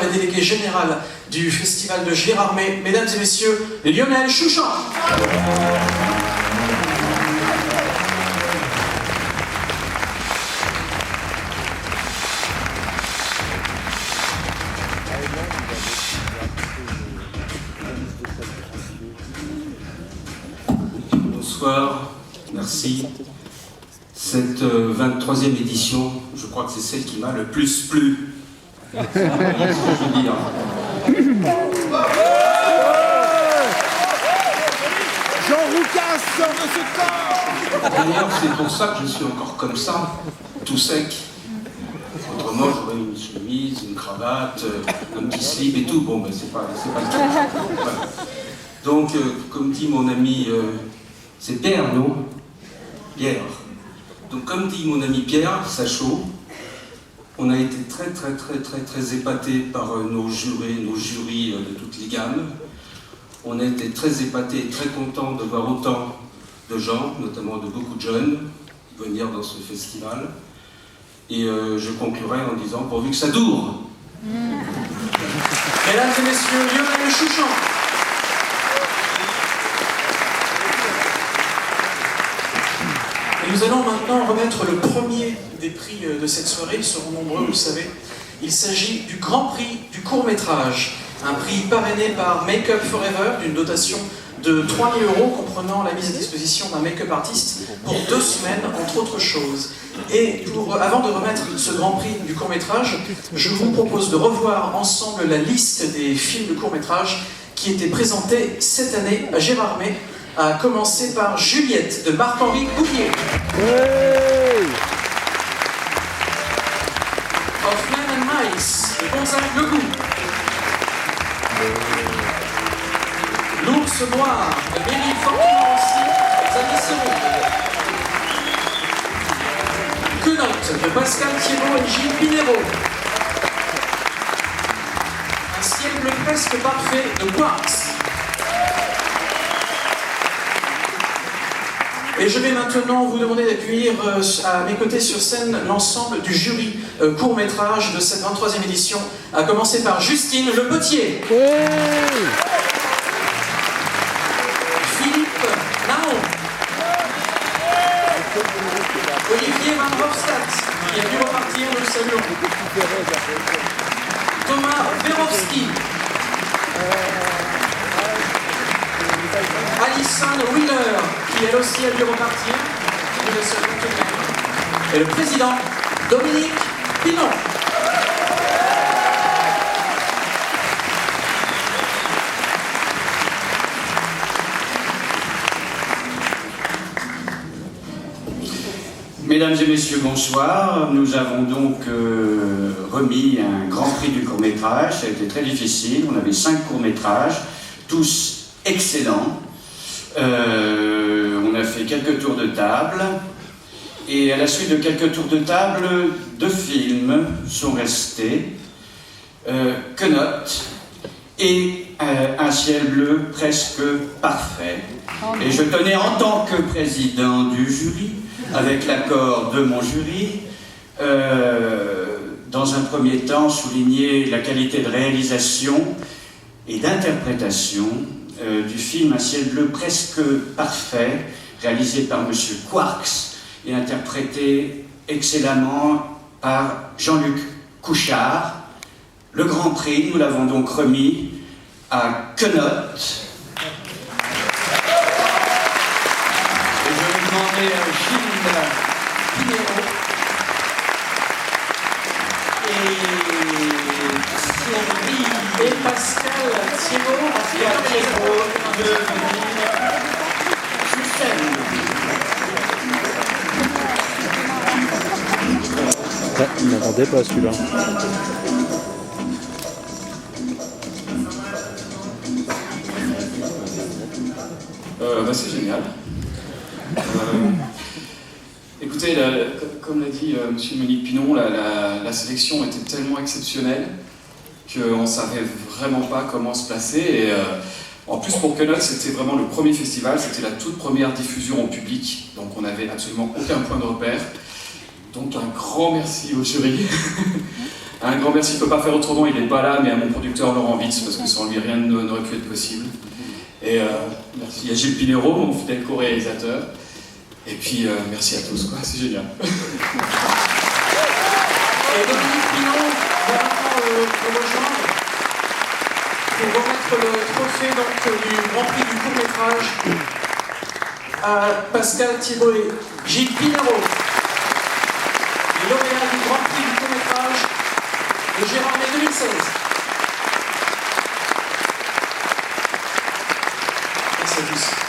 Le délégué général du festival de Gérardmer, mesdames et messieurs, Lionel Chouchan. Bonsoir, merci. Cette 23e édition, je crois que c'est celle qui m'a le plus plu. C'est ce que je veux dire. Jean Roucas sort de ce corps. D'ailleurs, c'est pour ça que je suis encore comme ça, tout sec. Autrement, j'aurais une chemise, une cravate, un petit slip et tout. Bon, ben c'est pas le cas. Voilà. Donc, comme dit mon ami, c'est Pierre, non? Pierre. Donc, comme dit mon ami Pierre Sachot, on a été très épatés par nos jurys de toutes les gammes. On a été très épatés et très contents de voir autant de gens, notamment de beaucoup de jeunes, venir dans ce festival. Et je conclurai en disant, pourvu que ça dure. Mesdames et messieurs, Lionel Chouchan. Et nous allons maintenant remettre le premier des prix de cette soirée. Ils seront nombreux, vous le savez. Il s'agit du Grand Prix du court-métrage. Un prix parrainé par Make Up Forever, d'une dotation de 3 000 € comprenant la mise à disposition d'un make-up artiste pour 2 semaines, entre autres choses. Et avant de remettre ce Grand Prix du court-métrage, je vous propose de revoir ensemble la liste des films de court-métrage qui étaient présentés cette année à Gérardmer, à commencer par Juliette de Marc-Henri Goulier. Of Men and Mice de Gonzague Legout. L'ours noir de Béry Fortuny-Rossi et Xavier Serrault. Quenotte de Pascal Thiebaud et Gilles Pinero. Un ciel bleu presque parfait de Quartz. Et je vais maintenant vous demander d'accueillir à mes côtés sur scène l'ensemble du jury court-métrage de cette 23e édition, à commencer par Justine Le Potier. Philippe Naon. Olivier Van Hofstadt, qui a dû repartir, nous le saluons. Thomas Verovski. Alison Wheeler, qui elle aussi a dû repartir, nous le saluons tout de même. Et le président Dominique Pinon. Mesdames et messieurs, bonsoir. Nous avons donc remis un grand prix du court-métrage. Ça a été très difficile. On avait 5 courts-métrages, tous excellents. On a fait quelques tours de table. Et à la suite de quelques tours de table, 2 films sont restés. Quenotte et Un ciel bleu presque parfait. Et je tenais en tant que président du jury, avec l'accord de mon jury, dans un premier temps, souligner la qualité de réalisation et d'interprétation du film Un ciel bleu presque parfait, réalisé par M. Quartz et interprété excellemment par Jean-Luc Couchard. Le Grand Prix, nous l'avons donc remis à Quenotte. Et je vais demander à Gilles Pinero Et Pascal Thiebaud de venir sur scène. Il ne m'entendait pas celui-là. C'est génial. Écoutez, comme l'a dit M. Dominique Pinon, la sélection était tellement exceptionnelle qu'on ne savait vraiment pas comment se placer. Et, en plus, pour Quenotte, c'était vraiment le premier festival, c'était la toute première diffusion au public, donc on n'avait absolument aucun point de repère. Donc un grand merci au jury. Un grand merci, il ne peut pas faire autrement, il n'est pas là, mais à mon producteur Laurent Witz, parce que sans lui rien n'aurait pu être possible. Et merci. Il y a Gilles Pinero, mon fidèle co-réalisateur. Et puis merci à tous, quoi. C'est génial. Et Dominique Pinon va maintenant nous rejoindre pour remettre le trophée donc, du Grand Prix du court-métrage à Pascal Thibault et Gilles Pinero. Et lauréat du Grand Prix du court-métrage de Gérard May 2016. Merci à tous.